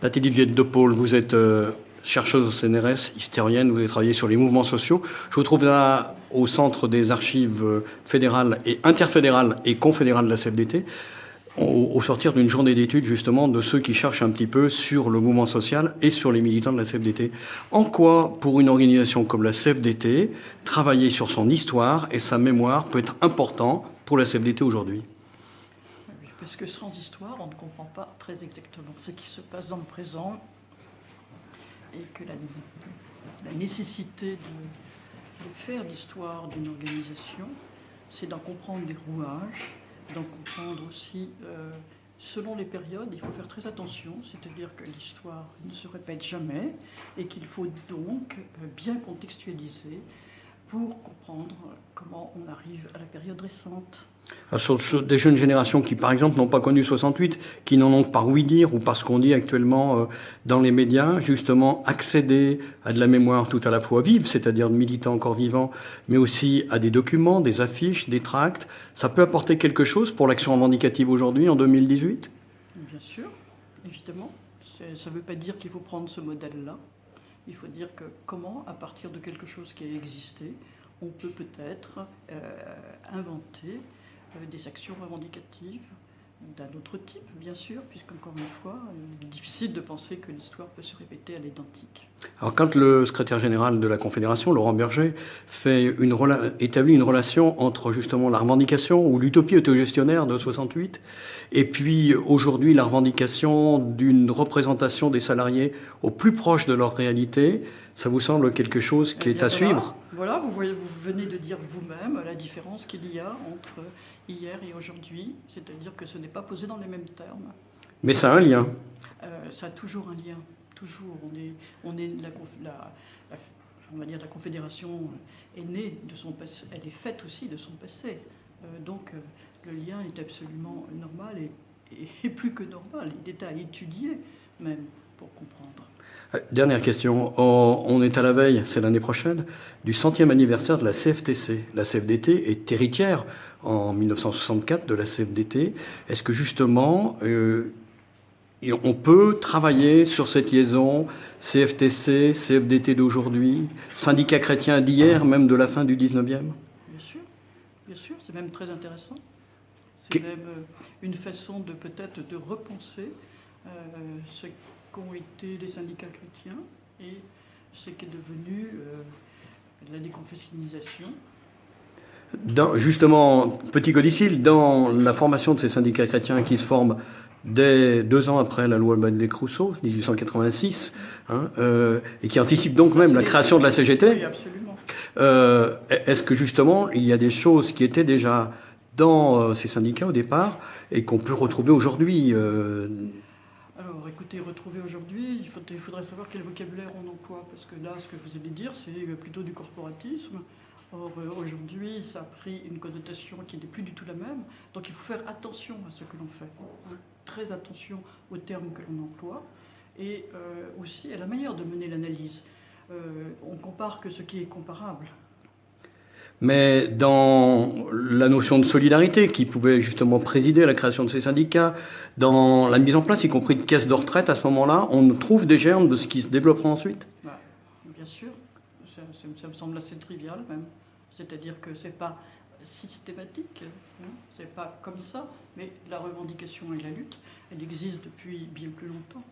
Nathalie Viette de Paul, vous êtes chercheuse au CNRS, historienne, vous avez travaillé sur les mouvements sociaux. Je vous trouve là au centre des archives fédérales et interfédérales et confédérales de la CFDT, au sortir d'une journée d'études justement de ceux qui cherchent un petit peu sur le mouvement social et sur les militants de la CFDT. En quoi, pour une organisation comme la CFDT, travailler sur son histoire et sa mémoire peut être important pour la CFDT aujourd'hui? Parce que sans histoire, on ne comprend pas très exactement ce qui se passe dans le présent et que la nécessité de faire l'histoire d'une organisation, c'est d'en comprendre les rouages, d'en comprendre aussi, selon les périodes, il faut faire très attention, c'est-à-dire que l'histoire ne se répète jamais et qu'il faut donc bien contextualiser pour comprendre comment on arrive à la période récente. Sur des jeunes générations qui, par exemple, n'ont pas connu 68, qui n'en ont par oui dire ou parce qu'on dit actuellement dans les médias, justement, accéder à de la mémoire tout à la fois vive, c'est-à-dire de militants encore vivants, mais aussi à des documents, des affiches, des tracts, ça peut apporter quelque chose pour l'action revendicative aujourd'hui, en 2018? Bien sûr, évidemment. Ça ne veut pas dire qu'il faut prendre ce modèle-là. Il faut dire que comment, à partir de quelque chose qui a existé, on peut peut-être inventer des actions revendicatives d'un autre type, bien sûr, puisqu'encore une fois, il est difficile de penser que l'histoire peut se répéter à l'identique. Alors, quand le secrétaire général de la Confédération, Laurent Berger, établit une relation entre justement la revendication ou l'utopie autogestionnaire de 68 et puis aujourd'hui la revendication d'une représentation des salariés au plus proche de leur réalité, ça vous semble quelque chose qui est à suivre? Voilà, vous venez de dire vous-même la différence qu'il y a entre hier et aujourd'hui, c'est-à-dire que ce n'est pas posé dans les mêmes termes. Mais ça a un lien. Ça a toujours un lien, toujours. On va dire la Confédération est née de son passé, elle est faite aussi de son passé. Donc le lien est absolument normal et plus que normal. Il est à étudier même pour comprendre. Dernière question. On est à la veille, c'est l'année prochaine, du 100e anniversaire de la CFTC. La CFDT est héritière en 1964 de la CFDT. Est-ce que justement, on peut travailler sur cette liaison CFTC, CFDT d'aujourd'hui, syndicat chrétien d'hier, même de la fin du 19e? Bien sûr, c'est même très intéressant. C'est même une façon de peut-être de repenser ce qu'ont été les syndicats chrétiens et ce qui est devenu la déconfessionnalisation. Justement, petit codicile, dans la formation de ces syndicats chrétiens qui se forment dès 2 ans après la loi Badelec-Rousseau, 1886, et qui anticipe donc même la création de la CGT. Oui, absolument. Est-ce que justement, il y a des choses qui étaient déjà dans ces syndicats au départ et qu'on peut retrouver aujourd'hui? Alors, écoutez, retrouver aujourd'hui, il faudrait savoir quel vocabulaire on emploie, parce que là, ce que vous allez dire, c'est plutôt du corporatisme. Or, aujourd'hui, ça a pris une connotation qui n'est plus du tout la même. Donc, il faut faire attention à ce que l'on fait. Très attention aux termes que l'on emploie et aussi à la manière de mener l'analyse. On compare que ce qui est comparable. Mais dans la notion de solidarité qui pouvait justement présider à la création de ces syndicats, dans la mise en place, y compris de caisses de retraite à ce moment-là, on trouve des germes de ce qui se développera ensuite? Bien sûr, ça me semble assez trivial même. C'est-à-dire que c'est pas systématique, c'est pas comme ça, mais la revendication et la lutte, elle existe depuis bien plus longtemps.